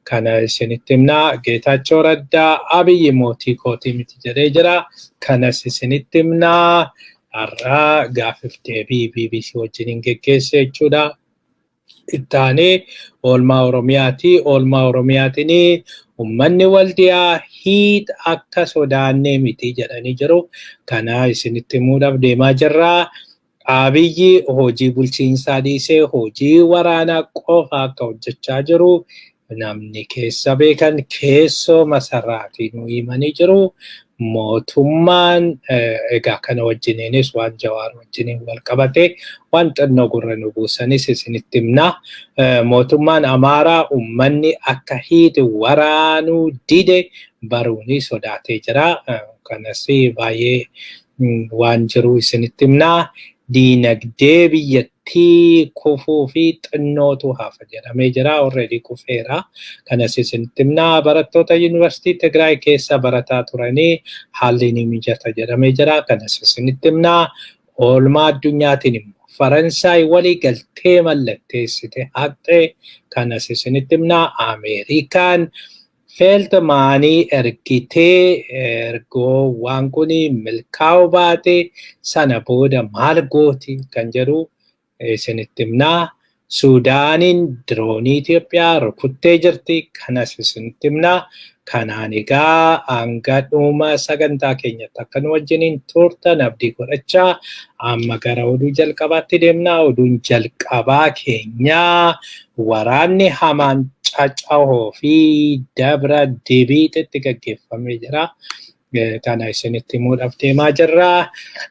kana isinitti himnaa. Geetaachoo Raddaa Abiyyi mootii kootii miti jedhee jira. Kanas isinitti himnaa. Har'aa gaaffiif deebii BBC wajjin geggeesse jechuudha. Ittaanee oolmaa Oromiyaati. Oolmaa Oromiyaatiin uummanni waldiyaa hiit akka sodaannee miti jedhanii jiru. Kana isinitti himuudhaaf deemaa jirra. Abiyyi hojii bulchiinsaa dhiisee hojii waraanaa qofa akka hojjechaa jiru namni keessa beekan keessoo masarraatiin nu himanii jiru. Mootummaan egaa kana wajjiniinis waan Jawaar wajjiniin wal qabate waan xinnoo gurra nu buusanis isinitti himna. Mootummaan Amaaraa uummanni akka hiite waraanuu dide baruuni sodaatee jira. Kanas baay'ee waan jiru isinitti himna. Diinagdee biyyattii kufuu fi xinnootu hafa jedhamee jira. Already kufeera. Kanas isinitti himna. Barattoota Yuunivarsiitii Tigraay keessa barataa turanii haalli ni mijata jedhamee jira. Kanas isinitti himna. Oolmaa addunyaatiin immoo Faransaay walii galtee mallatteessite haqxe. Kanas isinitti himna. Ameerikaan Feeltmaanii ergitee ergoo waan kun milkaa'uu baate sana booda maal gooti kan jedhu isinitti himna. Suudaaniin diroonii Itoophiyaa rukuttee jirti. Kanas isinitti himna. Kanaan egaa hanga dhuma sagantaa keenyatti akka nu wajjiniin turtan abdii godhachaa amma gara oduu jalqabaatti deemna. Oduun jalqabaa keenyaa waraanni hamaan Cacahoo fi Dabra Dibiixitti gaggeeffamee jira. Kana isinitti himuudhaaf deemaa jirra.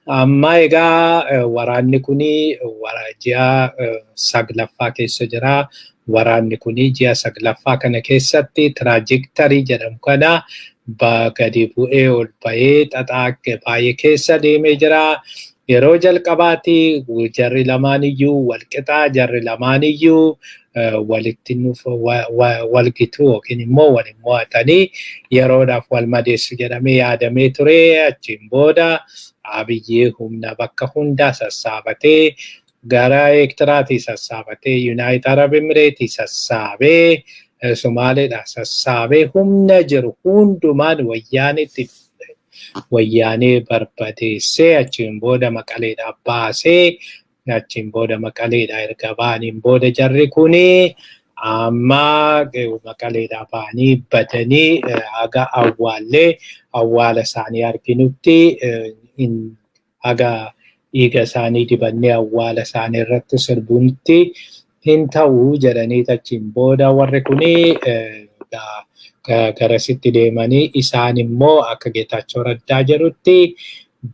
Amma egaa waraanni kuni ji'a saglaffaa keessa jira. Waraanni kuni ji'a saglaffaa kana keessatti tiraajektarii jedhamu kana gadi bu'ee ol bahee xaxaa baay'ee keessa deemee jira. Yeroo jalqabaatti jarri lamaaniyyuu walqixaa jarri lamaaniyyuu walitti walgitu yookiin immoo waliin mo'atanii yeroodhaaf wal madeessu jedhamee yaadamee ture. Achiin booda Abiyyi humna bakka hundaa sassaabatee gara Eertiraatii sassaabatee Yuunaayitid Arab Emireetii sassaabee Somaaleedhaa sassaabee humna jiru hundumaan wayyaanee barbadeessee achiin booda Maqaleedhaa baasee achiin booda Maqaleedhaa erga ba'aniin booda jarri kuni amma Maqaleedhaa ba'anii badanii haga awwaala isaanii arginutti haga dhiiga isaanii dibannee awwaala isaanii irratti sirbuutti hin ta'u jedhanii achiin booda warri kuni garasitti deemanii isaan immoo akka Geetaachoo Raddaa jedhutti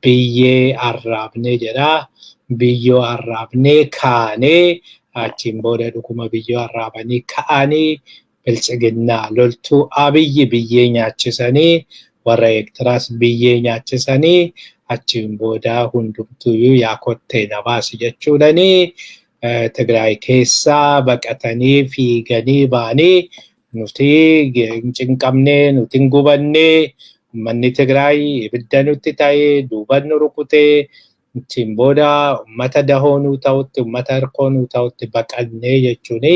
biyyee arraabnee jedha. Biyyoo arraabnee kaanee achiin booda dhuguma biyyoo arraabanii ka'anii bilchiginnaa loltuu Abiyyi biyyee nyaachisanii warra Eertiraas biyyee nyaachisanii achiin booda hundumtuyyuu yaa kottee na baasi jechuudhanii Tigraay keessaa baqatanii fiiganii ba'anii nuti hin cinqabne nuti hin gubanne uummanni Tigraay ibidda nutti ta'ee duuban nu rukutee achiin booda uummata dahoo nuu ta'utti uummata hirkoo nuu ta'utti baqannee jechuun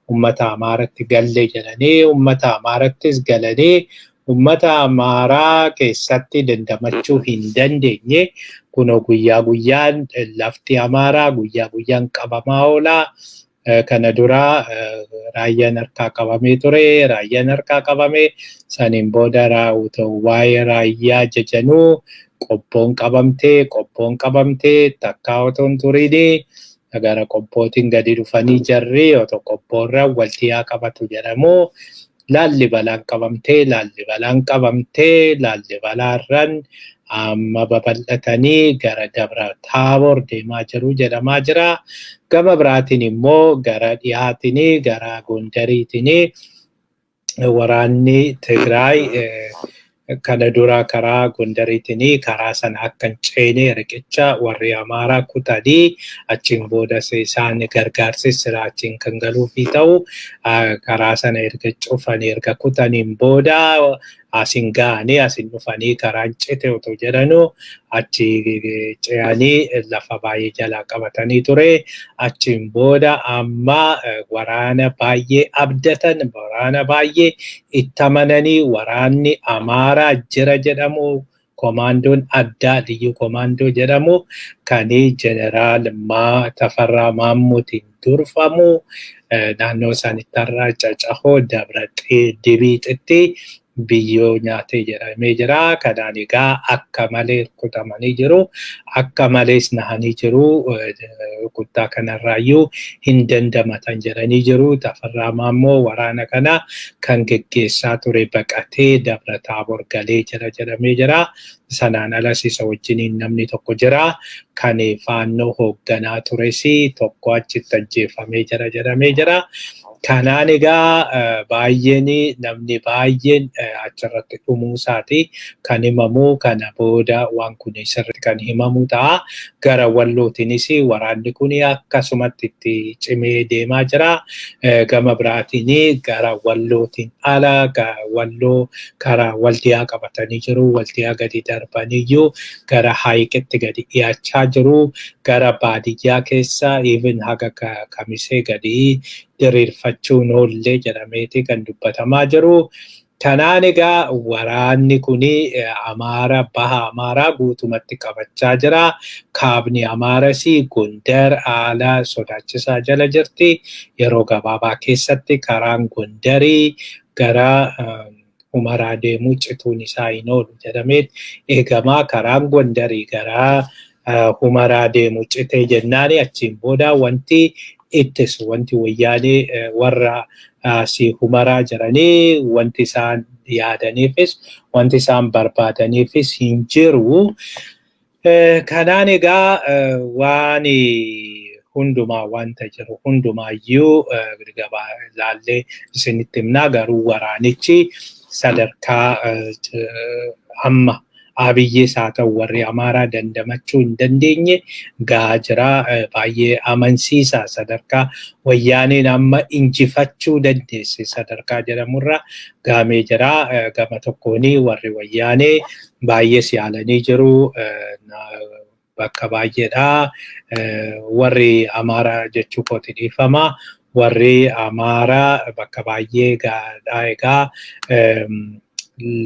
uummata Amaaratti galle jedhanii uummata Amaarattis galanii uummata Amaaraa keessatti dandamachuu hin dandeenye. Kunoo guyyaa guyyaan lafti Amaaraa guyyaa guyyaan qabamaa oola. Kana dura raayyaan harkaa qabamee ture. Raayyaan harkaa qabame saniin booda waa'ee raayyaa jajanuu qobboon qabamtee takkaa otoo hin turiini gara qobbootiin gadi dhufanii jarri otoo qobboorra waltiyaa qabatu jedhamu. Laallibalaan qabamtee Laallibalaarran amma babal'atanii gara Dabra Taaboor deemaa jiru jedhamaa jira. Gama biraatiin immoo gara dhiyaatiin gara Gondariitiin waraanni Tigraay kana dura karaa Gondariitiin karaa sana akka hin ceene riqicha warri Amaaraa kutanii achiin booda isaan gargaarsi sira achiin kan galuufi ta'u karaa sana erga cufanii erga kutaniin booda asin gaanii asin dhufanii karaan cite otoo jedhanuu achi ce'anii lafa baay'ee jalaa qabatanii ture. Achiin booda amma waraana baay'ee abdatan, waraana baay'ee itti amananii waraanni Amaaraa jira jedhamu komaandoon addaa liyyuu komaandoo jedhamu kan jeneraal Tafarraa Maammuutiin durfamu naannoo isaanitti irraa Cacahoo Dabra Dibiixitti biyyoo nyaatee jedhamee jira. Kanaan egaa akka malee rukutamanii jiru. Akka malees nahanii jiru. Rukuttaa kanarraayyuu hin dandamatan jedhanii jiru. Tafarraa Maammoo waraana kana kan geggeessaa ture baqatee Dabra Taaboor galee jira jedhamee jira. Sanaan alas isa wajjiniin namni tokko jira. Kan faannoo hoogganaa tures tokko achitti ajjeefamee jira jedhamee jira. Kanaan egaa baay'een namni baay'een achirratti dhumuu isaati kan himamu. Kana booda waan kun sirriitti kan himamu ta'a. Gara Wallootiinis waraanni kun akkasumatti itti cimee deemaa jira. Gama biraatiin gara Wallootiin ala Walloo karaa Waldiyaa qabatanii jiru. Waldiyaa gadi darbaniyyuu gara Haayiqitti gadi dhiyaachaa jiru. Gara baadiyyaa keessa even haga Kamisee gadi diriirfachuun oollee jedhameeti kan dubbatamaa jiru. Kanaan egaa waraanni kun baha Amaaraa guutumatti qabachaa jira. Kaabni Amaaraas Gondar haala sodaachisaa jala jirti. Yeroo gabaabaa keessatti karaan Gondarii gara Humaraa deemuu cituun isaa hin oolu jedhamee eegamaa. Karaan Gondarii gara Humaraa deemuu citee jennaan achiin booda wanti wayyaanee warra si Humaraa jiranii wanti isaan yaadaniifis wanti isaan barbaadaniifis hin jiru. Kanaan egaa waan hundumaa wanta jiru hundumaayyuu laallee isinitti himnaa. Garuu waraanichi sadarkaa amma Abiyyees haa ta'u warri Amaaraa dandamachuu hin dandeenye gahaa jira. Baay'ee amansiisaa sadarkaa wayyaaneen amma injifachuu dandeesse sadarkaa jedhamurra gahamee jira. Gama tokkoon warri wayyaanee baay'ees yaalanii jiru. Bakka baay'eedha. Warri Amaaraa jechuu kooti dhiifama. Warri Amaaraa bakka baay'ee gaadhaa egaa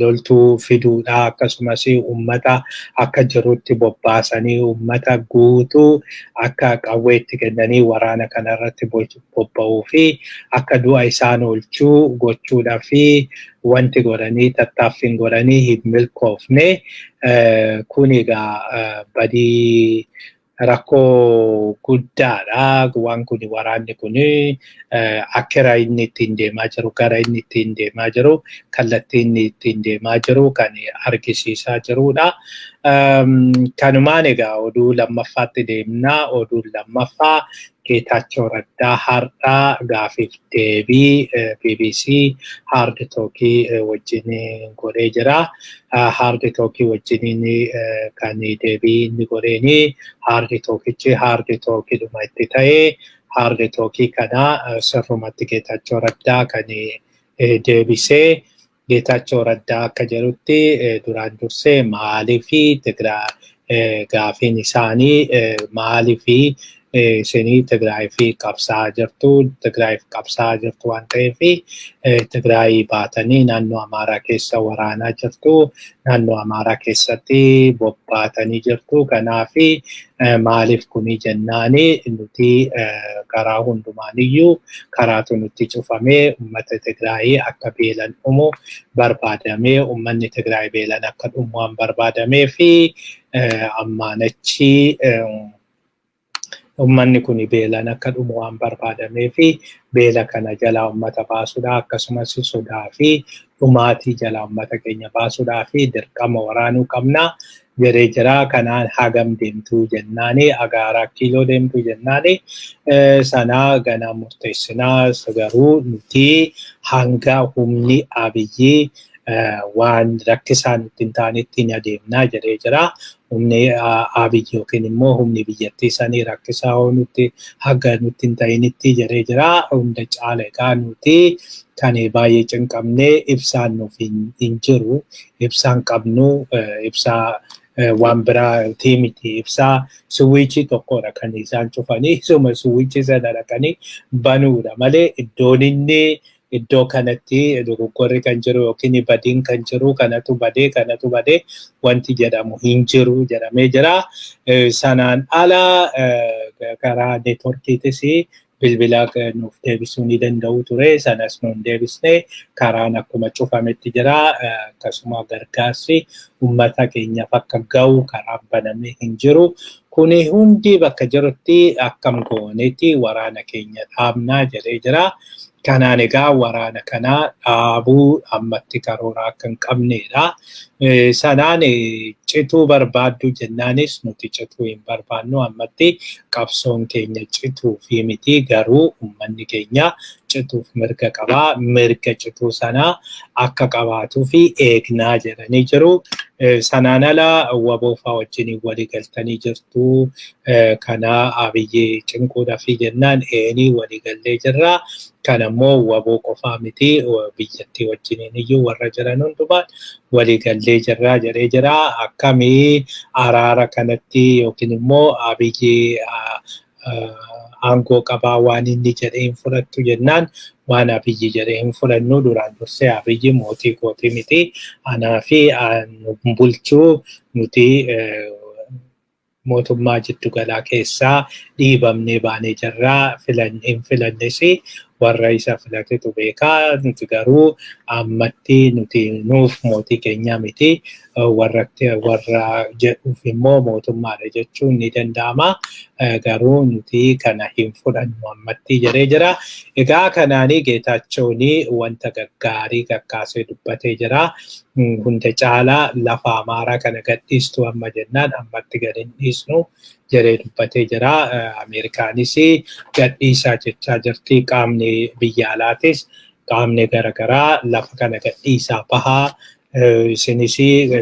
loltuu fiduudha. Akkasumas uummata akka jirutti bobbaasanii uummata guutuu akka qawweetti kennanii waraana kanarratti bobba'uu fi akka du'a isaan oolchuu gochuudhaa fi wanti godhanii tattaaffiin godhanii hin milkoofne. Kun egaa badii rakkoo guddaadha. Waan kun waraanni kun akka inni ittiin deemaa jiru gara inni ittiin deemaa jiru kallattii inni ittiin deemaa jiru kan argisiisaa jirudha. Kanumaan egaa oduu lammaffaatti deemnaa. Oduun lammaffaa Geetaachoo Raddaa har'aa gaafiif deebii BBC Hard Talkii wajjin godhee jira. Hard Talkii wajjiniin kan deebii inni godheeni Hard Talkichi Hard Talkiidhuma itti ta'ee Hard Talkii kana sirrumatti Geetaachoo Raddaa kan deebisee. Geetaachoo Raddaa akka jedhutti duraan dursee maaliifi gaafiin isaanii maaliifi isinii Tigraayiif qabsaa jirtu. Tigraayiif qabsaa jirtu waan ta'eef Tigraayii baatanii naannoo Amaaraa keessa waraanaa jirtu. Naannoo Amaaraa keessatti bobbaatanii jirtu. Kanaaf maaliif kuni jennaani nuti karaa hundumaaniyyuu karaatu nutti cufamee uummata Tigraayii akka beelan dhumu barbaadamee uummanni Tigraayii beelan akka dhumu waan barbaadamee fi ammaanachi uummanni kun beelan akka dhumu waan barbaadamee fi beela kana jalaa uummata baasuudha. Akkasumas sodaa fi dhumaatii jalaa uummata keenya baasuudhaa fi dirqama waraanuu qabna jedhee jira. Kanaan hagam deemtuu jennaani Agaaraa kiiloo deemtuu jennaani sanaa ganaa murteessinaa. Garuu nuti hanga humni Abiyyii waan rakkisaan ittiin taanetti ni adeemnaa jedhee jira. humni Abiyyi yookiin immoo humni biyyattii sanii rakkisaa nuti haga nuti hin ta'initti jedhee jira. Hunda caala egaa nuti kan baay'ee cinqabnee ibsaan nuuf hin jiru. Ibsaan qabnu ibsaa waan biraati miti. Ibsaa suwiichii tokkodha kan isaan cufanii isuma suwiichii sana dhaqanii banuudha malee iddoon inni iddoo kanatti dogoggorri kan jiru yookiin badiin kan jiru kanatu badee wanti jedhamu hin jiru jedhamee jira. Sanaan ala karaa neetworkiitis bilbila nuuf deebisuu ni danda'u ture. Sanas nuun deebisne karaan akkuma cufametti jira. Akkasuma gargaarsi uummata keenyaaf akka ga'u karaa banamee hin jiru. Kuni hundi bakka jirutti akkam goonetti waraana keenya dhaabnaa jedhee jira. Kanaan egaa waraana kana dhaabuu ammatti karoora akka hin qabnedha. Sanaan cituu barbaaddu jennaanis nuti cituu hin barbaannu ammatti qabsoon keenya cituu fi miti garuu uummanni keenya cituuf mirga qabaa. Mirga cituu sanaa akka qabaatuu fi eegnaa jedhanii jiru. Sanaan ala waboofaa wajjin walii galtanii jirtu. Kana Abiyyi cinquudhaaf jennaan walii gallee jirra. Kanammoo waboo qofaa miti biyyattii wajjiniin iyyuu warra jiran hundumaan walii gallee jirraa jedhee jira. Akkamii araara kanatti yookiin immoo Abiyyi aangoo qabaa waan inni jedhee hin fudhattu jennaan waan Abiyyi jedhee hin fudhannu. Duraan dursee Abiyyi mootii kootii miti. Anaa fi bulchuu nuti mootummaa jiddu galaa keessaa dhiibamnee baanee jirraa. Hin filannes warra isa filatetu beekaa. Nuti garuu ammatti nuuf mootii keenya miti. Warra jedhuuf immoo mootummaadha jechuun ni danda'ama. Garuu nuti kana hin fudhannu ammatti jedhee jira. Egaa kanaanii Geetaachoon wanta gaggaarii kakkaasee dubbatee jira. Hunda caalaa lafa Amaaraa kana gadhiistu amma jennaan ammatti gad hin dhiisnu jedhee dubbatee jira. Ameerikaanis gadhiisaa jechaa jirti. Qaamni biyya alaatis qaamni garaagaraa lafa kana gadhiisaa bahaa. Isinis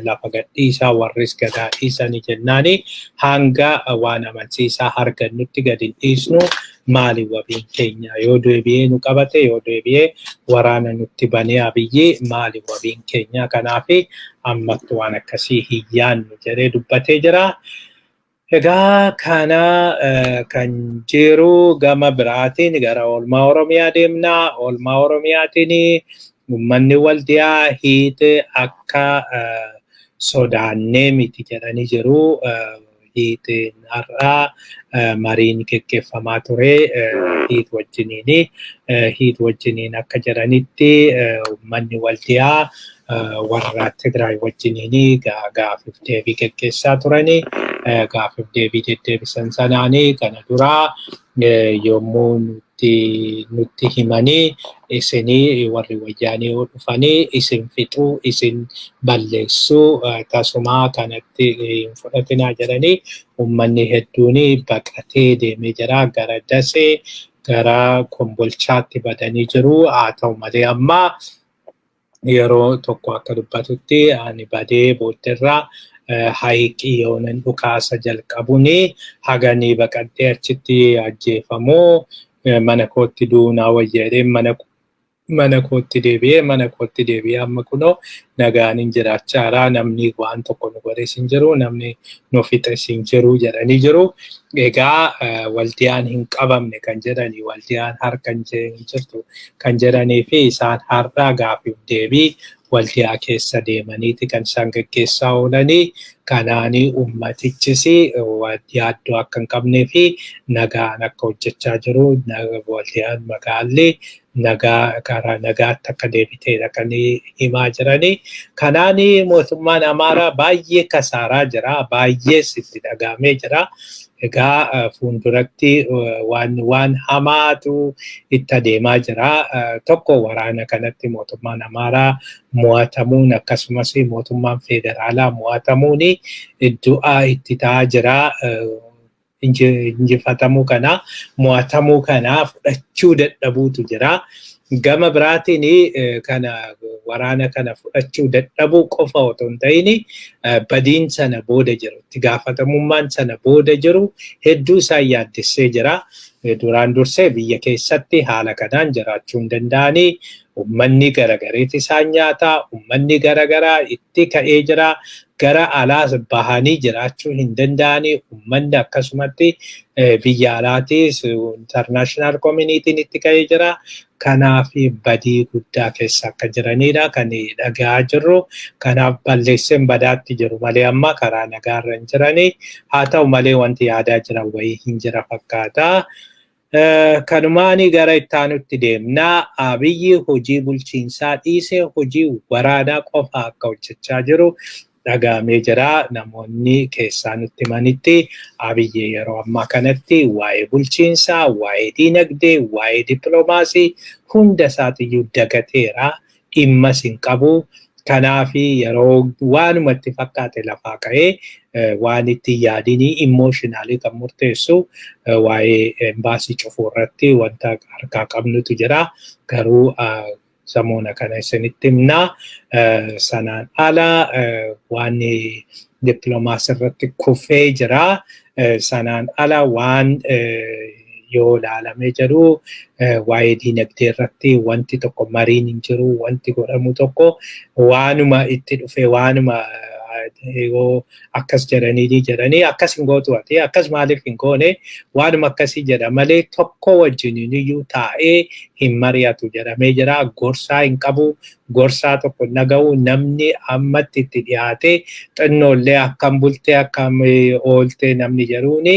lafa gadhiisaa warris gadaa dhiisanii jennaani hanga waan amansiisaa argannutti gad hin dhiisnu. Maali wabiin keenya yoo deebi'ee nu qabate yoo deebi'ee waraana nutti banee Abiyyi maali wabiin keenya. Kanaaf ammatti waan akkasii hin yaannu jedhee dubbatee jira. Egaa kana kan jiru gama biraatiin gara oolmaa Oromiyaa deemna. Oolmaa Oromiyaatiin uummanni waldiyaa hiite akka sodaannee miti jedhanii jiru. Hiitiin har'aa mariin gaggeeffamaa ture. Hiit wajjiniin akka jedhanitti uummanni waldiyaa warra Tigraay wajjiniin gaafiif deebii gaggeessaa turani. Gaafiif deebii deddeebisan sanaanii kana duraa yommuu nutti himanii isinii warri wayyaanii yoo dhufanii isin fixuu isin balleessuu tasumaa kanatti hin fudhatinaa jedhanii uummanni hedduun baqatee deemee jira. Gara Dasee gara Kombolchaatti badanii jiru. Haa ta'u malee amma yeroo tokko akka dubbatutti ani badee booddeerraa hayiqii yoonan dhukaasa jalqabuun haganii baqadhee achitti ajjeefamuu mana kootti duunaa wayyaadhee mana kootti deebi'ee amma kunoo nagaan hin jiraachaa namni waan tokko nu godhes hin jiru namni nu fixes hin jiru jedhanii jiru. Egaa waldiyaan hin qabamne kan jedhanii waldiyaan harka hin jirtu kan jedhanii fi isaan har'aa gaafiif deebii waldiyaa keessa deemaniiti kan isaan gaggeessaa oolanii. Kanaanii ummatichis yaaddoo akka hin qabnee fi nagaan akka hojjechaa jiru. Waldiyaan magaalli karaa nagaatti akka deebiteedha kan himaa jiranii. Kanaanii mootummaan Amaaraa baay'ee kasaaraa jira. Baay'ee sitti dhagahamee jira. Egaa fuulduratti waan hamaatu itti adeemaa jira. Tokko waraana kanatti mootummaan Amaaraa mo'atamuun akkasumas mootummaan federaalaa mo'atamuun du'aa itti ta'aa jira. Injifatamuu kana mo'atamuu kana fudhachuu dadhabuutu jira. gama biraatiin kana waraana kana fudhachuu dadhabuu qofa otoo hin ta'in badiin sana booda jiru itti gaafatamummaan sana booda jiru hedduu isaan yaaddessee jira. Duraan dursee biyya keessatti haala kanaan jiraachuu hin danda'anii ummanni garagaraati isaan nyaataa, ummanni garagaraa itti ka'ee jira. Gara alaas bahanii jiraachuu hin danda'anii ummanni akkasumatti biyya alaatis international community'n itti ka'ee jira. Kanaaf badii guddaa keessa akka jiranidha kan dhaga'aa jirru. Kanaaf balleesseen badaatti jiru malee amma karaa nagaarra hin jiranii. Haa ta'u malee wanti yaadaa jiran wayii hin jira fakkaata. Kanumaanii gara itti aanutti deemnaa. Abiyyi hojii bulchiinsaa dhiisee hojii waraanaa qofa akka hojjechaa jiru dhagahamee jira. Namoonni keessaa nutti himanitti Abiyyi yeroo ammaa kanatti waa'ee bulchiinsaa, waa'ee diinagdee, waa'ee dippiloomaasii hunda isaatiyyuu dagateera. Dhimmas hin qabu. Kanaaf yeroo waanuma itti fakkaate lafaa ka'ee waan itti yaadinii emotionally kan murteessu waa'ee embaasii cufuu irratti wanta harkaa qabnutu jira. Garuu samoona kana isinitti himnaa. Sanaan ala waan dippiloomaasii irratti kufee jira. Sanaan ala waan yoo ilaalamee jiru waa'ee diinagdee irratti wanti tokko mariin hin jiru, wanti godhamu tokko waanuma itti dhufe waanuma yoo akkas jedhanii akkas hin gootu ati akkas maaliif hin goone waanuma akkasii jedha malee tokko wajjiniin iyyuu taa'ee hin mari'atu jedhamee jira. Gorsaa hin qabu. Gorsaa tokko naga'u namni ammatti itti dhiyaate xinnoollee akkam bultee akkam oolte namni jedhuuni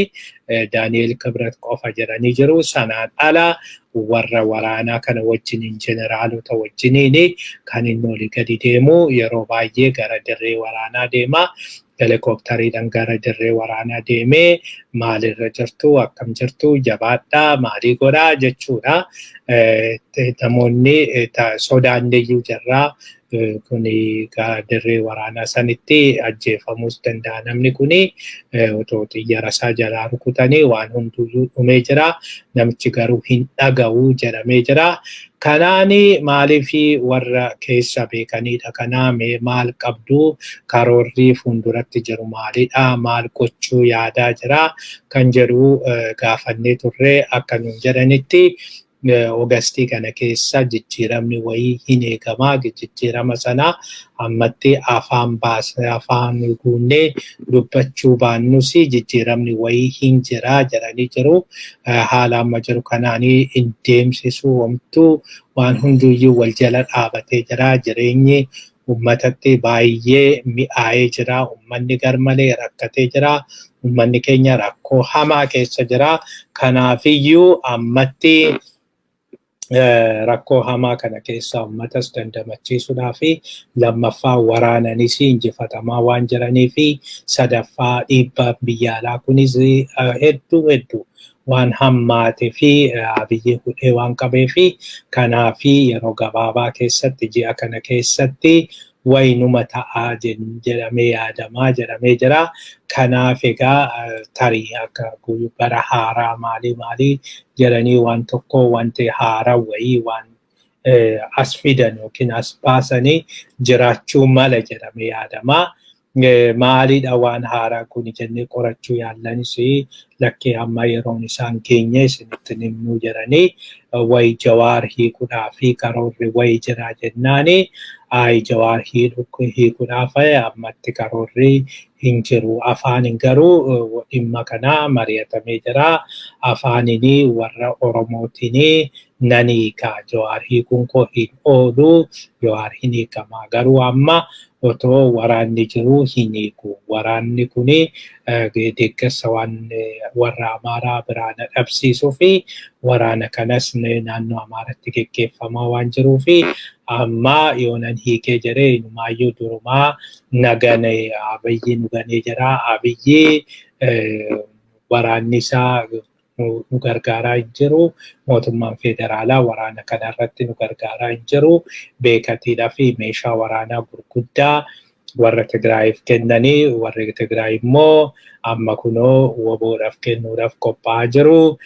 Daani'eel Kibret qofa jedhanii jiru. Sanaan ala warra waraanaa kana wajjiniin jeneraalota wajjiniin kan inni olii gadi deemu yeroo baay'ee gara dirree waraanaa deema. Helikooftariidhaan gara dirree waraanaa deemee maalirra jirtu akkam jirtu jabaadhaa maalii godhaa jechuudha. Namoonni sodaanneeyyuu jirraa kuni dirree waraanaa sanitti ajjeefamuus danda'a. Namni kuni otoo xiyyaara isaa jalaa rukutanii waan hunduyyuu dhumee jira. Namichi garuu hin dhaga'u jedhamee jira. Kanaani maaliif warra keessa beekanidha. Kanaa maal qabdu karoorri fuulduratti jiru maalidha? Maal gochuu yaadaa jira? Kan jedhu gaafannee turre akka nuun jedhanitti Ogastii kana keessa jijjiiramni wayii hin eegamaa. Jijjiirama sana ammatti afaan baasnee afaan guunnee dubbachuu baannus jijjiiramni wayii hin jira jedhanii jiru. Haala amma jiru kanaanii hin deemsisu homtuu waan hunduyyuu wal jala dhaabatee jira. Jireenyi uummatatti baay'ee mi'aayee jira. Uummanni garmalee rakkatee jira. Uummanni keenya rakkoo hamaa keessa jira. Kanaafiyyuu ammatti rakkoo hamaa kana keessa uummatas dandamachiisuudhaa fi lammaffaa waraananis injifatamaa waan jiranii fi sadaffaa dhiibbaa biyya alaa kunis hedduu waan hammaatee fi Abiyyi hudhee waan qabee fi kanaaf yeroo gabaabaa keessatti ji'a kana keessatti waynuma ta'aa jedhamee yaadamaa jedhamee jira. Kanaaf egaa tarii akka bara haaraa maalii jedhanii waan tokko wanti haaraa wayii waan as fidan yookiin as baasanii jiraachuu mala jedhamee yaadamaa. Maalidha waan haaraa kun jennee qorachuu yaallanis lakkee amma yeroon isaan geenye isinitti himnuu jedhanii wayi Jawaar hiikuudhaa fi karoorri wayii jira jennaani. Jawaar hiikuudhaaf ammatti karoorri hin jiru. Afaanin garuu dhimma kana mari'atamee jira. Afaanini warra Oromootiin nan hiika. Jawaar hiikuun koo hin oolu. Jawaar hin hiikamaa. Garuu amma otoo waraanni jiru hin hiiku. Waraanni kuni deeggarsa waan warra Amaaraa biraan dhabsiisuu fi waraana kanas naannoo Amaaratti geggeeffamaa waan jiruu fi amma yoonan hiikee jedhee inumaayyuu durumaa nagane Abiyyi nuganee jira. Abiyyi waraanni isaa nu gargaaraa hin jiru. Mootummaan federaalaa waraana kanarratti nu gargaaraa hin jiru. Beekatiidhaa fi meeshaa waraanaa gurguddaa warra Tigraayiif kennanii warri Tigraay immoo amma kunoo woboodhaaf kennuudhaaf qophaa'aa jiru.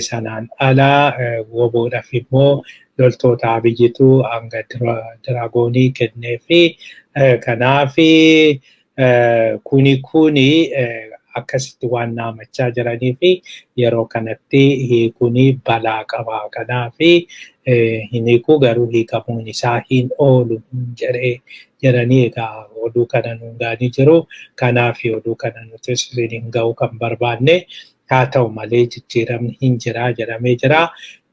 Sanaan alaa woboodhaaf immoo loltoota Abiyyitu hanga diraagoonii kenneefi kanaafi kuni akkasitti waan naamachaa jiranii fi yeroo kanatti kuni balaa qabaa kanaafi hiikuu garuu hiikamuun isaa hin oolu jedhanii egaa oduu kana nuun gaanii jiru. Kanaaf oduu kana nutis hin ga'u kan barbaanne haa ta'u malee jijjiiramni hin jira jedhamee jira.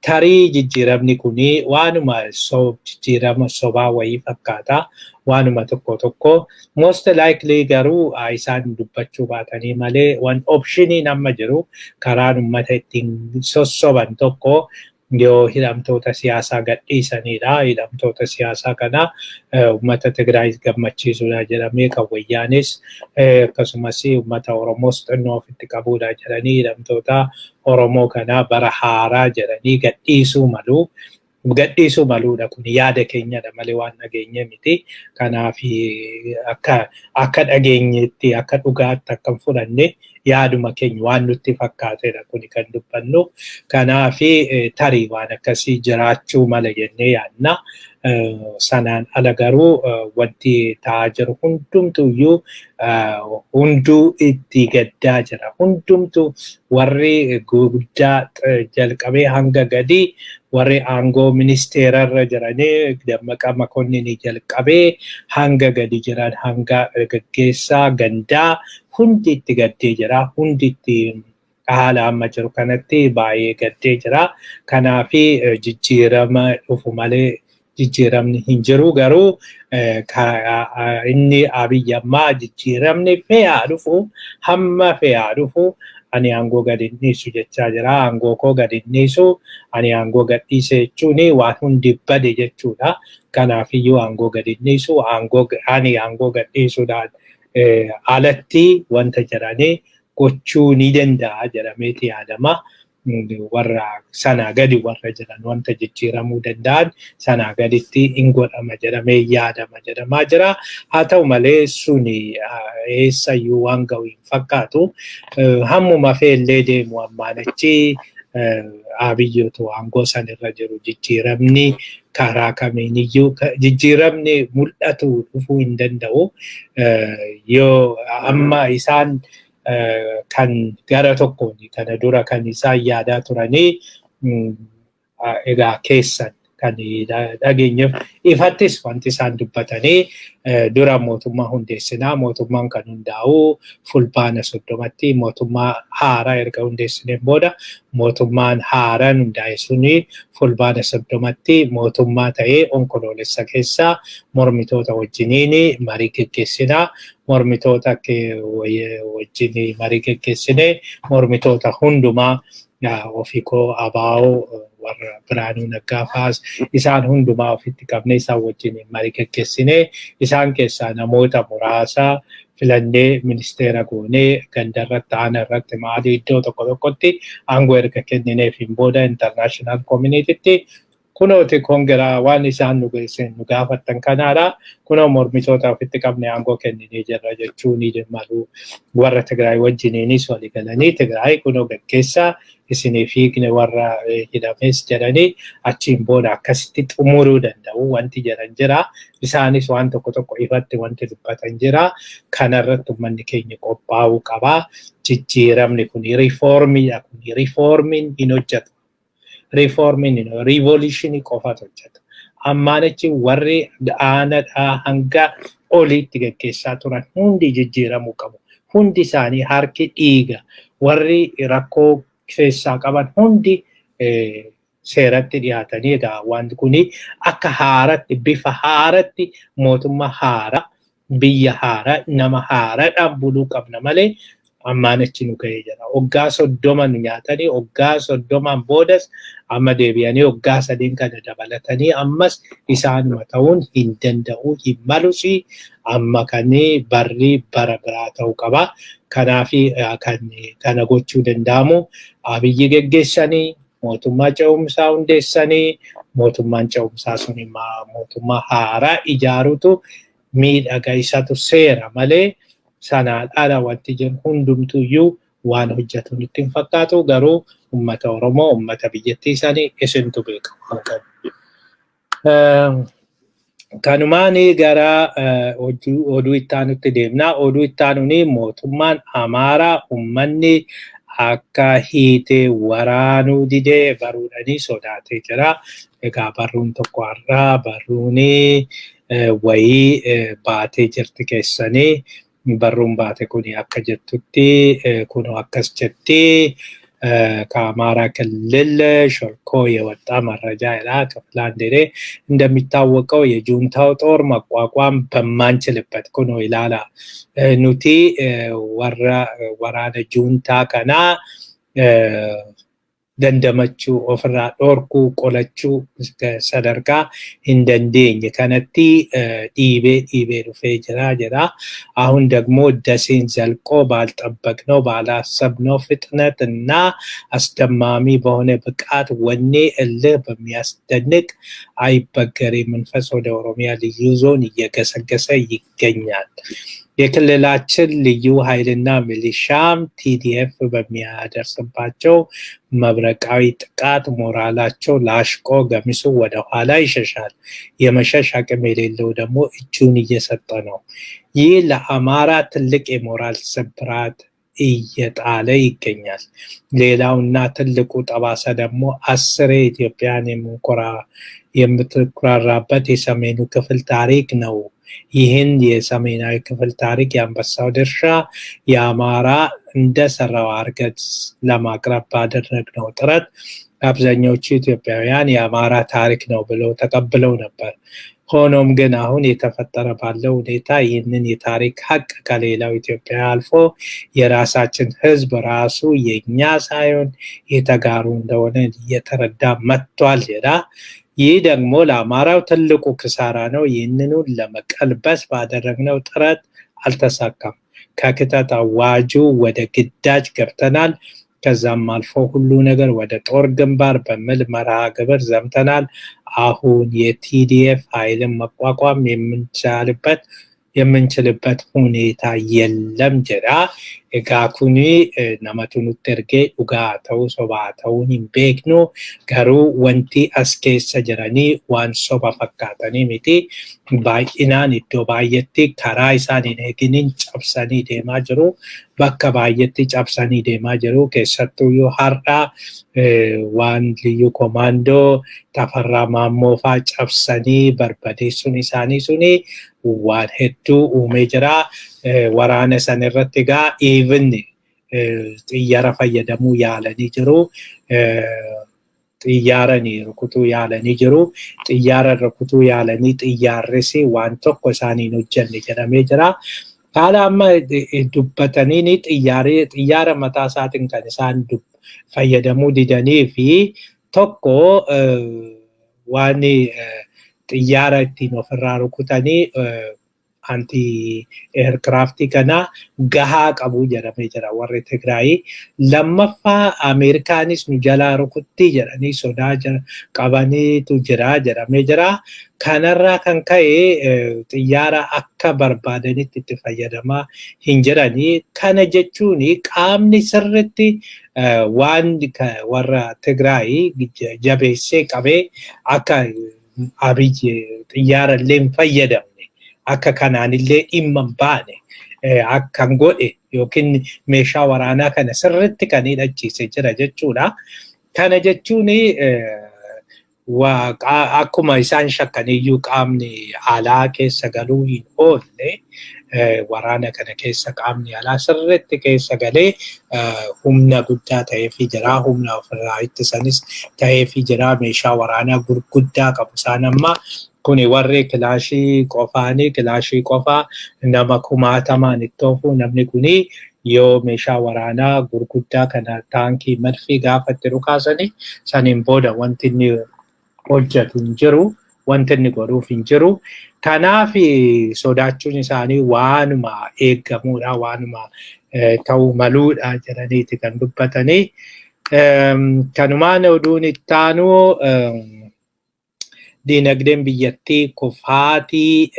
Tarii jijjiiramni kuni waanuma jijjiirama sobaa wayii fakkaata. Waanuma tokko most likely garuu isaan dubbachuu baatanii malee waan optionii nama jiru karaan uummata ittiin sossoban tokko yoo hidhamtoota siyaasaa gadhiisanidha. Hidhamtoota siyaasaa kana uummata Tigraay gammachiisuudha jedhamee kan wayyaanis akkasumas uummata Oromoos xinnoo ofitti qabuudha jedhanii hidhamtoota Oromoo kana bara haaraa jedhanii gadhiisuu malu. Gadhiisuu maluudha kun yaada keenyadha malee waan dhageenye miti. Kanaaf akka dhageenyetti akka dhugaatti akka fudhanne yaaduma keenya waan nutti fakkaatedha kun kan dubbannu. Kanaaf tarii waan akkasii jiraachuu mala jennee yaadna. Sanaan ala garuu wanti ta'aa jiru hundumtuyyuu hunduu itti gaddaa jira. Hundumtu warri guddaa jalqabee hanga gadi warri aangoo ministeerarra jiranii Dammaqaa Makonnini jalqabee hanga gadi jiran hanga gaggeessaa gandaa hundi itti gaddee jira. Hundi itti haala amma jiru kanatti baay'ee gaddee jira. Kanaaf jijjiirama dhufu malee jijjiiramni hin jiru garuu inni Abiyyi ammaa jijjiiramni fe'aa dhufu hamma fe'aa dhufu ani aangoo gad hin dhiisu jechaa jira. Aangoo koo gad hin dhiisu ani aangoo gad dhiise jechuun waan hundi bade jechuudha. Kanaafiyyuu aangoo gad hin dhiisu ani aangoo gad dhiisuudhaan alatti wanta jedhanii gochuu ni danda'a jedhameeti yaadama. Warra sanaa gadi warra jiran wanta jijjiiramuu danda'an sanaa gaditti hin godhama jedhamee yaadama jedhamaa jira. Haa ta'u malee suni eessayyuu waan ga'u hin fakkaatu. Hammuma fe'ellee deemu ammaan achi Abiyyootu aangoo sanirra jiru jijjiiramni karaa kamiiniyyuu jijjiiramni mul'atu dhufuu hin danda'u. Yoo amma isaan kan gara tokkoon kana dura kan isaan yaadaa turanii egaa keessan kan dhageenyeef ifattis wanti isaan dubbatanii dura mootummaa hundeessinaa mootummaan kan hundaa'u fulbaana 30tti mootummaa haaraa erga hundeessineen booda mootummaan haaraan hundaa'e suni fulbaana 30tti mootummaa ta'ee onkoloolessa keessaa mormitoota wajjiniin marii geggeessinaa. Mormitoota wajjin marii geggeessine mormitoota hundumaa ofiikoo abaa'oo warra Biraanuu Naggaa fa'aas isaan hundumaa ofitti qabnee isaan wajjin marii geggeessine isaan keessaa namoota muraasa filannee ministeera goonee gandarratti aanarratti maali iddoo tokkotti aangoo erga kennineef booda international communitytti kunooti kongiraa waan isaan nu gaafattan kanaadha. Kunoo mormitoota ofitti qabne aangoo kenninee jirra jechuun ni malu. Warra Tigraay wajjiniinis walii galanii Tigraay kunoo gaggeessaa isinii fiigne warra hidhames jedhanii achiin booda akkasitti xumuruu danda'u wanti jedhan jira. Isaanis waan tokko ifatti wanti dubbatan jira. Kanarratti uummanni keenya qophaa'uu qaba. Jijjiiramni kun riifoormiidha. Kun riifoormiin hin hojjetu. Reforming revolution qofatu hojjeta. Ammaan achi warri aanadhaa hanga oliitti gaggeessaa turan hundi jijjiiramuu qabu. Hundi isaanii harki dhiiga. Warri rakkoo keessaa qaban hundi seeratti dhiyaatanii egaa wanti kuni akka haaratti bifa haaratti mootummaa haaraa biyya haaraa nama haaraadhaan buluu qabna malee ammaan achi nu ga'ee jira. Waggaa 30 nu nyaatanii waggaa 30 boodas amma deebi'anii waggaa 3 kana dabalatanii ammas isaanuma ta'uun hin danda'u hin malus amma kanii barri bara biraa ta'uu qaba. Kanaaf kana gochuu danda'amu Abiyyi geggeessanii mootummaa ce'umsaa hundeessanii mootummaan ce'umsaa sun mootummaa haaraa ijaarutu miidhaga isatu seera malee sanaan ala wanti jiru hundumtuyyuu waan hojjetu nutti hin fakkaatu garuu uummata Oromoo uummata biyyattii isaanii isintu beeka. Kanumaanii gara oduu itti aanutti deemna. Oduu itti aanuun mootummaan Amaaraa uummanni akka hiitee waraanuu didee baruudhanii sodaatee jira. Egaa barruun tokko har'aa barruun wayii baatee jirti keessanii barruun baate kun akka jettutti kun akkas jetti. ከአማራ ክልል ሾልኮ የወጣ መረጃ ይላል ከፍላንዴሬ እንደሚታወቀው የጁንታው ጦር መቋቋም በማንችልበት ኩኖ ይላላ ኑቲ ወራነ ጁንታ ከና dandamachuu ofirraa dhorkuu qolachuu sadarkaa hin dandeenye kanatti dhiibee dhufee jira jedha. አሁን ደግሞ ደሴን ዘልቆ ባልጠበቅነው ባላሰብነው ፍጥነትና አስደማሚ በሆነ ብቃት ወኔ እልህ በሚያስደንቅ አይበገሬ መንፈስ ወደ ኦሮሚያ ልዩ ዞን እየገሰገሰ ይገኛል። የክልላችን ልዩ ኃይልና ሚሊሻም ቲዲኤፍ በሚያደርስባቸው መብረቃዊ ጥቃት ሞራላቸው ላሽቆ ገሚሱ ወደ ኋላ ይሸሻል። የመሸሽ አቅም የሌለው ደግሞ እጁን እየሰጠ ነው። ይህ ለአማራ ትልቅ የሞራል ስብራት እየጣለ ይገኛል። ሌላውና ትልቁ ጠባሳ ደግሞ 10 ኢትዮጵያን የምትኩራራበት የሰሜኑ ክፍል ታሪክ ነው። ይህን የሰሜናዊ ክፍል ታሪክ የአንበሳው ድርሻ የአማራ እንደሰራው አርገት ለማቅረብ ባደረግነው ጥረት አብዛኞቹ ኢትዮጵያውያን የአማራ ታሪክ ነው ብለው ተቀብለው ነበር። ሆኖም ግን አሁን የተፈጠረ ባለው ሁኔታ ይህንን የታሪክ ሀቅ ከሌላው ኢትዮጵያ አልፎ የራሳችን ህዝብ ራሱ የኛ ሳይሆን የተጋሩ እንደሆነ እየተረዳ መጥቷል ይላል። ይህ ደግሞ ለአማራው ትልቁ ክሳራ ነው። ይህንኑ ለመቀልበስ ባደረግነው ጥረት አልተሳካም። ከክተት አዋጁ ወደ ግዳጅ ገብተናል። ከዛም አልፎ ሁሉ ነገር ወደ ጦር ግንባር በሚል መርሃ ግብር ዘምተናል። አሁን የቲዲኤፍ ኃይልን መቋቋም የምንችልበት ሁኔታ የለም ጀራ ኤጋኩኒ ነመቱን ተርጌ ኡጋ ተው ሶባ ተውን ቤክኖ ገሩ ወንቲ አስኬሰ ጀራኒ ዋን ሶባ ፈካተኒ ሚቲ ባይናን ኢዶ ባየቲ ከራ ኢሳኒ ነግኒን ጨብሰኒ ዴማ ጅሩ bakka baay'eetti cabsanii deemaa jiru keessattuu yoo har'a waan liyyu komaandoo Tafarraa Maammoo fa'aa cabsanii barbadeessuun isaanii suni waan hedduu uumee jira. Waraana san irratti egaa even xiyyaara fayyadamuu yaalanii jiru. Xiyyaarani rukutuu yaalanii jiru. Xiyyaara rukutuu yaalanii xiyyaarrisi waan tokko isaaniin hojjenne jedhamee jira. Haala amma dubbatanii xiyyaara mataa isaatiin kan isaan fayyadamuu didanii fi tokko waan xiyyaara ittiin ofirraa rukutanii anti aircraftii kana gahaa qabu jedhamee jira warri Tigraay. Lammaffaa Ameerikaanis nu jalaa rukutti jedhanii sodaa qabaniitu jira jedhamee jira. Kanarraa kan ka'e xiyyaara akka barbaadanitti itti fayyadamaa hin jiranii. Kana jechuun qaamni sirriitti waan warra Tigraay jabeessee qabee akka Abiyyi xiyyaara illee hin fayyadamne akka kanaanillee dhimma hin baane akkan godhe yookiin meeshaa waraanaa kana sirriitti kan hidhachiise jira jechuudha. Kana jechuun akkuma isaan shakkaniyyuu qaamni alaa keessa galuu hin oolle waraana kana keessa qaamni alaa sirriitti keessa galee humna guddaa ta'eefii jira. Humna ofirraa ittisanis ta'eefii jira. Meeshaa waraanaa gurguddaa qabu isaan amma kuni warri kilaashii qofaa nama 10,000 itti oofu namni kuni yoo meeshaa waraanaa gurguddaa kana taankii marfii gaafa itti dhukaasanii saniin booda wanti inni hojjetu hin jiru, wanti inni godhuuf hin jiru. Kanaaf sodaachuun isaanii waanuma eeggamuudha, waanuma ta'uu maluudha jedhaniiti kan dubbatanii. Kanumaan oduun itti aanu diinagdeen biyyattii kufaatii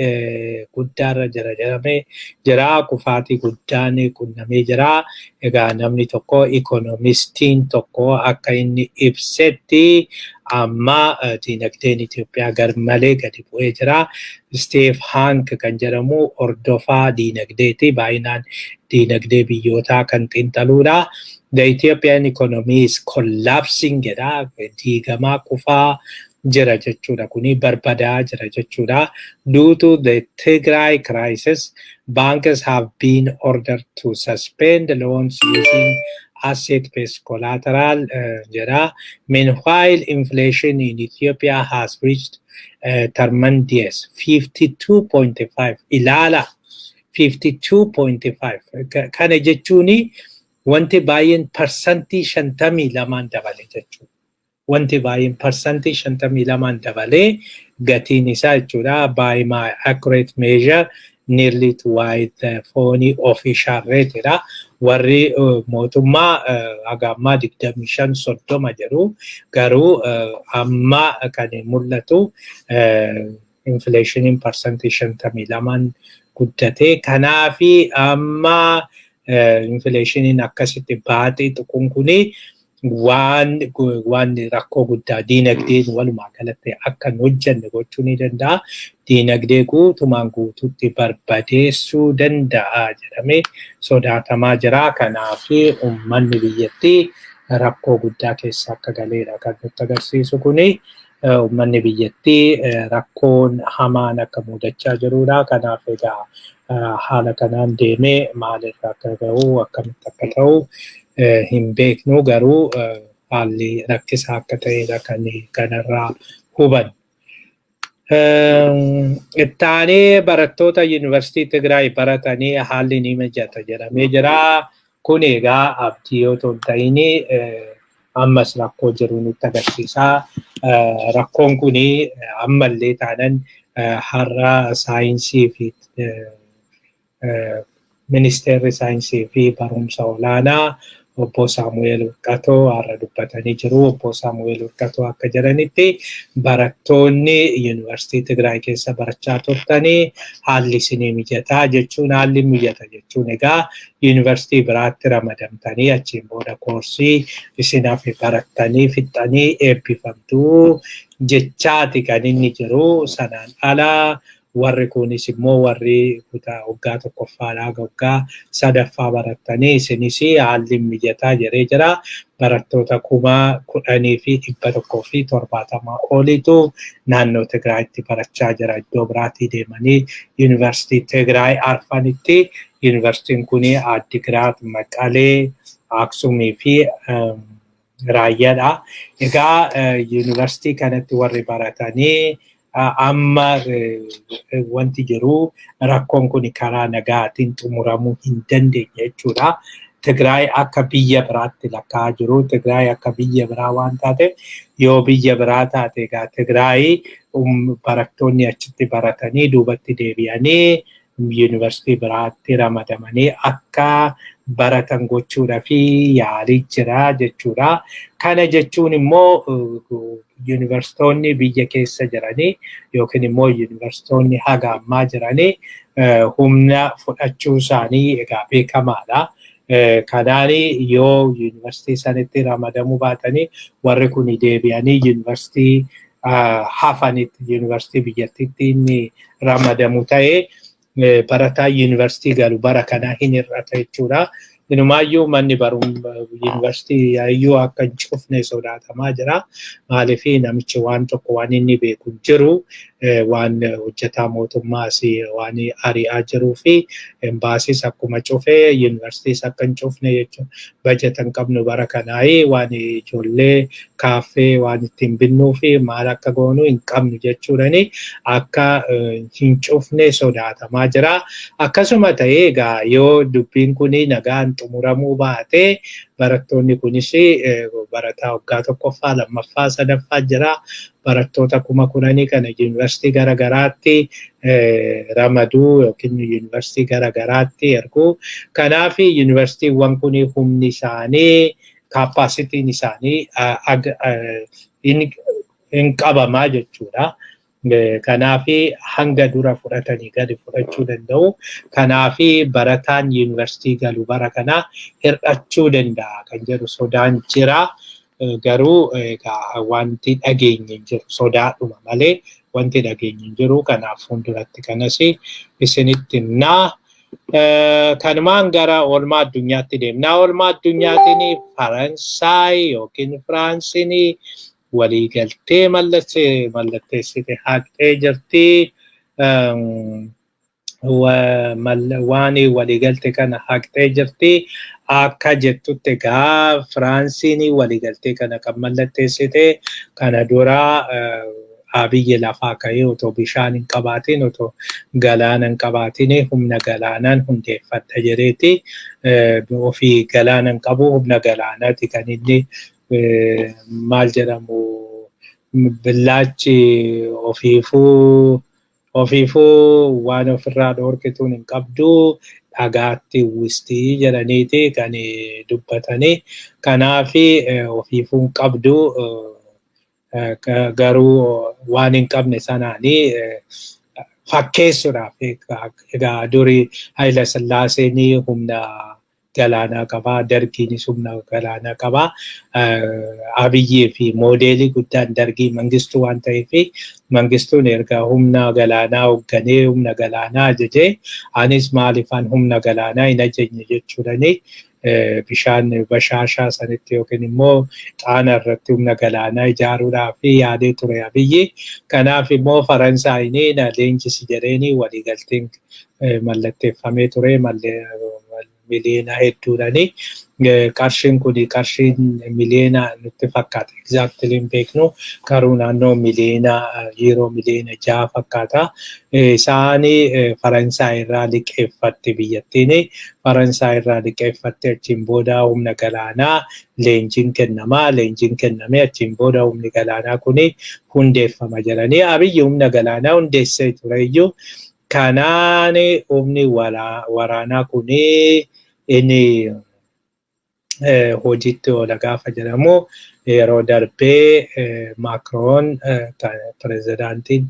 guddaarra jira jedhamee jira. Kufaatii guddaan qunnamee jira. Egaa namni tokko ikonomistiin tokko akka inni ibsetti amma diinagdeen Itoophiyaa garmalee gadi bu'ee jira. Steve Hank kan jedhamu hordofaa diinagdeeti. Baay'inaan diinagdee biyyootaa kan xiinxaluudha. The Ethiopian economy is collapsing jedha. Diigamaa kufaa jira jechuudha. Kuni barbadaa jira jechuudha. Due to the Tigray crisis, banks have been ordered to suspend loans using asset-based collateral jedha. Meanwhile, inflation in Ethiopia has reached tremendous 52.5. Ilaala 52.5. Kana jechuuni wanti baay'een parsantii 52 dabale jechuudha. Wanti baay'een parsantii 52 dabalee gatiin isaa jechuudha. By my accurate measure, nearly twice the phony official rate dha. Warri mootummaa hagammaa 25-30 jedhu garuu amma kan mul'atu inflationiin parsantii 52 guddate. Kanaafi amma inflationiin akkasitti baatee tuquun kuni waan rakkoo guddaa diinagdeen walumaa galatti akka hin hojjenne gochuu ni danda'a. Diinagdee guutumaan guutuutti barbadeessuu danda'a jedhamee sodaatamaa jira. Kanaaf uummanni biyyattii rakkoo guddaa keessa akka galeedha kan nutti agarsiisu kuni. Uummanni biyyattii rakkoon hamaan akka mudachaa jirudha. Kanaaf egaa haala kanaan deemee maalirra akka ga'u akkamitti akka ta'u hin beeknu garuu haalli rakkisaa akka ta'edha kan kanarraa hubannu. Ittaanee barattoota Yuunivarsiitii Tigraay baratanii haalli ni mijata jedhamee jira. Kun egaa abdii yoo ta'in ammas rakkoo jiru nutti agarsiisa. Rakkoon kun ammallee taanan har'a saayinsii fi Ministeerri saayinsii fi barumsa olaanaa obbo Saamu'eel Urqatoo har'a dubbatanii jiru. Obbo Saamu'eel Urqatoo akka jedhanitti barattoonni Yuunivarsiitii Tigraay keessa barachaa turtanii haalli isinii mijataa jechuun haalli mijata jechuun egaa Yuunivarsiitii biraatti ramadamtanii achiin booda koorsii isinaaf barattanii fixxanii eebbifamtuu jechaati kan inni jiru. Sanaan alaa warri kunis immoo warri kutaa waggaa tokkoffaadhaa waggaa sadaffaa barattanii isinis haalli mijataa jedhee jira. Barattoota 10,170 oliitu naannoo Tigraayitti barachaa jira. Iddoo biraatii deemanii Yuunivarsiitii Tigraay arfanitti. Yuunivarsiitiin kun Addigiraat, Maqalee, Aksumii fi Raayyaadha. Egaa Yuunivarsiitii kanatti warri baratanii amma wanti jiru rakkoon kun karaa nagaatiin xumuramuu hin dandeenye jechuudha. Tigraay akka biyya biraatti lakkaa'aa jiru. Tigraay akka biyya biraa waan taateef yoo biyya biraa taate egaa Tigraay barattoonni achitti baratanii duubatti deebi'anii Yuunivarsiitii biraatti ramadamanii akka baratan gochuudhaaf yaalii jira jechuudha. Kana jechuun immoo Yuunivarsiitonni biyya keessa jiranii yookiin immoo Yuunivarsiitonni haga ammaa jiranii humna fudhachuu isaanii egaa beekamaadha. Kanaan yoo Yuunivarsiitii sanitti ramadamuu baatanii warri kun deebi'anii Yuunivarsiitii hafanitti Yuunivarsiitii biyyattiitti inni ramadamu ta'ee barataa Yuunivarsiitii galu bara kanaa hin hir'ata jechuudha. Inumaayyuu manni Yuunivarsiitii yaayyuu akka hin cufne sodaatamaa jira. Maaliif namichi waan tokko waan inni beeku jiru waan hojjetaa mootummaas waan ari'aa jiruu fi embaasiis akkuma cufee Yuunivarsiitiis akka hin cufne jechuudha. Bajeta hin qabnu bara kanaa waan ijoollee kaaffee waan ittiin binnuu fi maal akka goonu hin qabnu jechuudhani akka hin cufne sodaatamaa jira. Akkasuma ta'ee egaa yoo dubbiin kun nagaan xumuramuu baate barattoonni kunis barataa waggaa tokkoffaa lammaffaa sadaffaa jira. Barattoota 10,000 kana Yuunivarsiitii garagaraatti ramaduu yookiin Yuunivarsiitii garagaraatti erguu. Kanaaf Yuunivarsiitiiwwan kun humni isaanii kaappaasitiin isaanii hin qabamaa jechuudha. Kanaafi hanga dura fudhatanii gadi fudhachuu danda'u. Kanaafi barataan yuunivarsiitii galu bara kana hir'achuu danda'a kan jedhu sodaan jira. Garuu wanti dhageenye hin jiru sodaadhuma malee wanti dhageenye hin jiru. Kanaaf fuulduratti kanas isinitti himnaa. Kanumaan gara oolmaa addunyaatti deemnaa. Oolmaa addunyaatiin Faransaay yookiin Firaansiin waliigaltee mallatteessite haqxee jirti. Waan waliigalte kana haqxee jirti. Akka jettutti egaa Firaansiin waliigaltee kana kan mallatteessite kana dura Abiyyi lafaa ka'ee otoo bishaan hin qabaatin otoo galaana hin qabaatin humna galaanaan hundeeffadha jedheeti. Ofii galaana hin qabu humna galaanaati kan inni maal jedhamu billaachi ofiifuu waan ofirraa dhoorkituun hin qabdu dhagaatti uwwistii jedhaniiti kan dubbatanii. Kanaafi ofiifuu hin qabdu garuu waan hin qabne sanaanii fakkeessuudhaaf egaa durii Haayila Sillaaseen humna galaanaa qabaa, Dargiinis humna galaanaa qabaa. Abiyyii fi moodeelii guddaan Dargii Mangistuu waan ta'eef Mangistuun erga humna galaanaa hoogganee humna galaanaa ajajee anis maaliifaan humna galaanaa hin ajajne jechuudhani bishaan bashaashaa sanitti yookiin immoo xaana irratti humna galaanaa ijaaruudhaaf yaadee ture Abiyyi. Kanaaf immoo Faransaayini na leenjisi jedheeni waliigalteen mallatteeffamee ture miliyoona hedduudhani. Qarshiin kun qarshiin miliyoona nutti fakkaata. Exactly hin beeknu garuu naannoo miliyoona yeroo miliyoona 6 fakkaata. Isaanii Faransaay irraa liqeeffatte biyyattiin. Faransaay irraa liqeeffatte achiin booda humna galaanaa leenjiin kennamaa. Leenjiin kenname achiin booda humni galaanaa kun hundeeffama jedhanii. Abiyyi humna galaanaa hundeessee tureyyuu kanaan humni waraanaa kun inni hojiitti oola gaafa jedhamu yeroo darbee Maakroon pirezidaantiin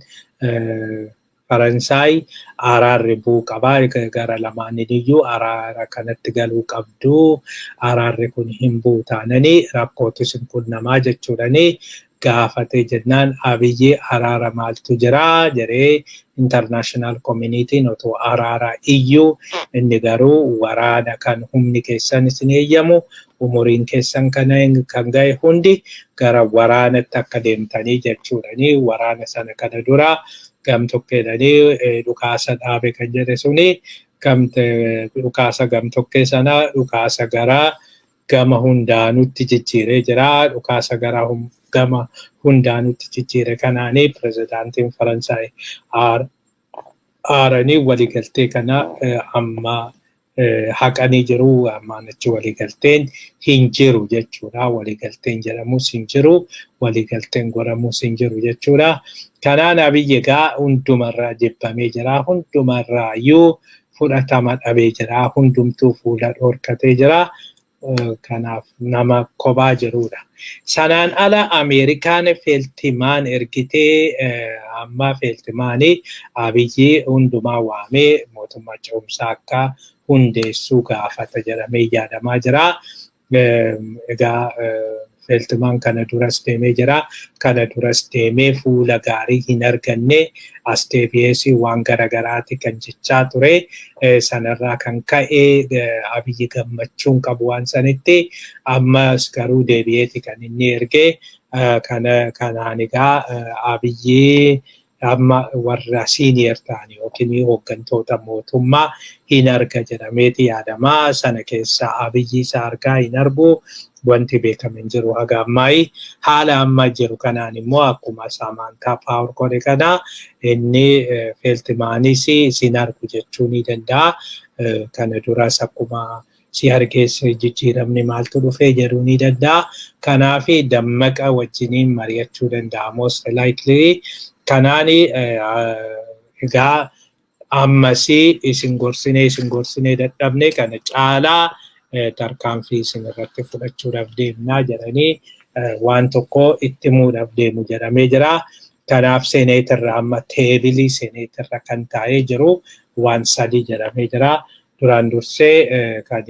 Faransaay araarri bu'uu qabaa. Gara lamaaniyyuu araara kanatti galuu qabdu. Araarri kun hin bu'u taananii rakkootu isin qunnamaa jechuudhani gaafate jennaan Abiyyi araara maaltu jira jedhee international community'n otoo araara iyyuu inni garuu waraana kan humni keessan isin eeyyamu umuriin keessan kan ga'e hundi gara waraanatti akka deemtanii jechuudhani. Waraana sana kana dura gamtokkeedhanii dhukaasa dhaabe kan jedhe suni dhukaasa gamtokkee sana dhukaasa gara gama hundaanutti jijjiiree jira. Dhukaasa gara gama hundaanutti jijjiire kanaanii pirezidaantiin Faransaay aaranii waliigaltee kana amma haqanii jiru. Ammaan achi waliigalteen hin jiru jechuudha. Waliigalteen jedhamus hin jiru. Waliigalteen godhamus hin jiru jechuudha. Kanaan Abiyyi egaa hundumarraa jibbamee jira. Hundumarraa iyyuu fudhatama dhabee jira. Hundumtuu fuula dhorkatee jira. Kanaaf nama kophaa jirudha. Sanaan ala Ameerikaan feeltimaan ergitee amma feeltimaanii Abiyyi hundumaa waamee mootummaa ce'umsaa akka hundeessuu gaafata jedhamee yaadamaa jira. Egaa feeltimaan kana duras deemee jira. Kana duras deemee fuula gaarii hin arganne as deebi'ee waan garagaraati kan jechaa ture. Sanarraa kan ka'e Abiyyi gammachuun qabu waan sanitti ammas garuu deebi'eeti kan inni ergee. Kanaan egaa Abiyyi amma warra siiniyer ta'anii yookiin hooggantoota mootummaa hin arga jedhameeti yaadamaa. Sana keessa Abiyyi isa argaa hin argu. Wanti beekame hin jiru haga ammaayii. Haala amma jiru kanaan immoo akkuma Saamantaa Paawur godhe kana inni feeltimaanis isin argu jechuu ni danda'a. Kana duras akkuma si argees jijjiiramni maaltu dhufee jedhuu ni danda'a. Kanaaf Dammaqa wajjiniin mari'achuu danda'a most likely. Kanaan egaa ammas isin gorsinee dadhabne kana caalaa tarkaanfii isin irratti fudhachuudhaaf deemnaa jedhanii waan tokko itti himuudhaaf deemu jedhamee jira. Kanaaf seeneetirra amma teebilii seeneetirra kan taa'ee jiru waan sadii jedhamee jira. Duraan dursee kan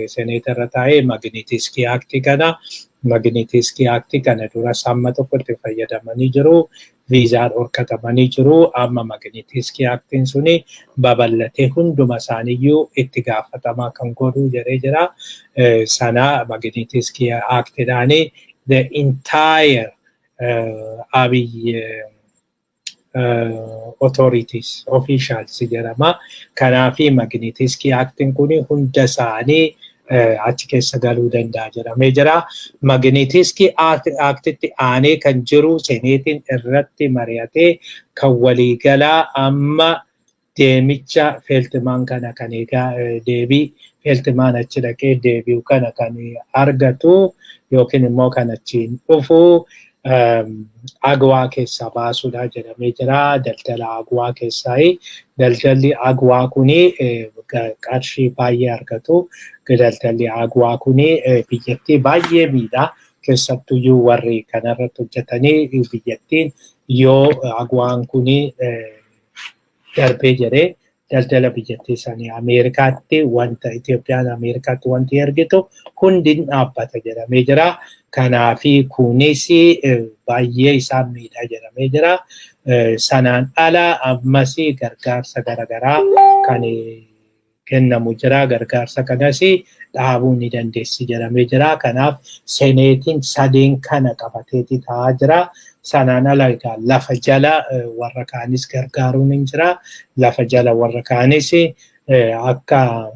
seeneetirra taa'ee magnitiskii aaktii kana. Magnitiskii aaktii kana duras hamma tokkotti fayyadamanii jiru. Viizaan dhorkatamanii jiru. Amma magnitiskii aaktiin suni babal'atee hunduma isaaniiyyuu itti gaafatamaa kan godhu jedhee jira. Sana magnitiskii aaktiidhaanii the entire Abiy authorities, officials jedhama. Kanaafi magnitiskii aaktiin kun hunda isaanii achi keessa galuu danda'a jedhamee jira. Magnitiskii aaktitti aanee kan jiru seneetiin irratti mari'atee kan waliigalaa amma deemicha Feeltimaan kana kan egaa deebii Feeltimaan achi dhaqee deebi'u kana kan argatu yookiin immoo kan achiin dhufu Agwaa keessaa baasuudha jedhamee jira. Daldala Agwaa keessaa daldalli Agwaa kuni qarshii baay'ee argatu. Daldalli Agwaa kuni biyyattii baay'ee miidha. Keessattuyyuu warri kanarratti hojjetanii biyyattiin yoo Agwaan kuni darbee jedhee daldala biyyattii sanii Ameerikaatti wanta Itoophiyaan Ameerikaatti wanti ergitu hundi dhaabbata jedhamee jira. Kanaafi kunis baay'ee isaan miidha jedhamee jira. Sanaan ala ammas gargaarsa garaagaraa kan kennamu jira. Gargaarsa kanas dhaabuu ni dandeessi jedhamee jira. Kanaaf seneetiin sadeen kana qabateeti ta'aa jira. Sanaan ala lafa jala warra kaanis gargaaruun hin jira. Lafa jala warra kaanis akka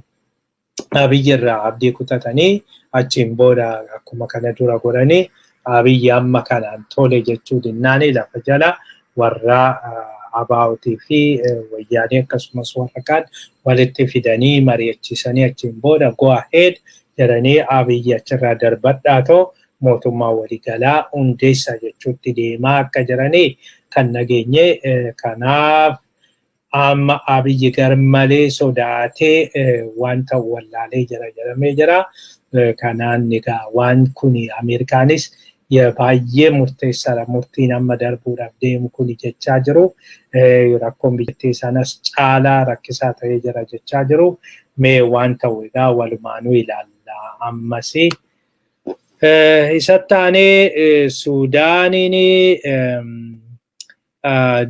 Abiyyi irraa abdii kutatanii achiin booda akkuma kana dura godhanii Abiyyi amma kanaan tole jechuu dinnaanii lafa jala warra ABO'tii fi wayyaanii akkasumas warra kaan walitti fidanii mari'achiisanii achiin booda go ahead jedhanii Abiyyi achirraa darbadhaatoo mootummaa waliigalaa hundeessa jechuutti deemaa akka jiranii kan nageenye. Kanaaf amma Abiyyi garmalee sodaatee wanta wallaalee jira jedhamee jira. Kanaan egaa waan kuni Ameerikaanis baay'ee murteessaadha. Murtiin amma darbuudhaaf deemu kuni jechaa jiru. Rakkoon biyyattii sanas caalaa rakkisaa ta'ee jira jechaa jiru. Mee waan ta'u egaa walumaanuu ilaalla. Ammas isatti aanee Suudaaniin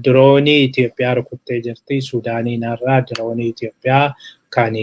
diroonii Itoophiyaa rukuttee jirti. Suudaaniin har'aa diroonii Itoophiyaa kan